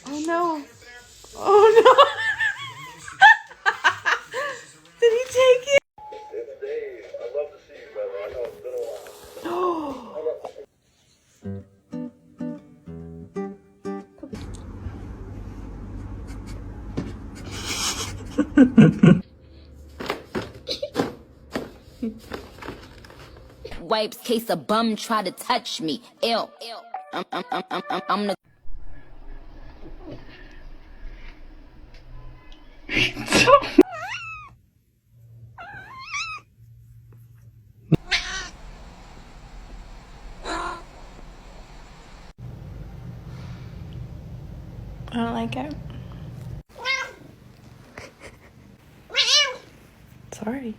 Oh no. Oh no. Did he take it? It's Dave. I'd love to see you, brother. I know it's been a while. Wipes case a bum try to touch me. Ew. I'm the I don't like it. Sorry.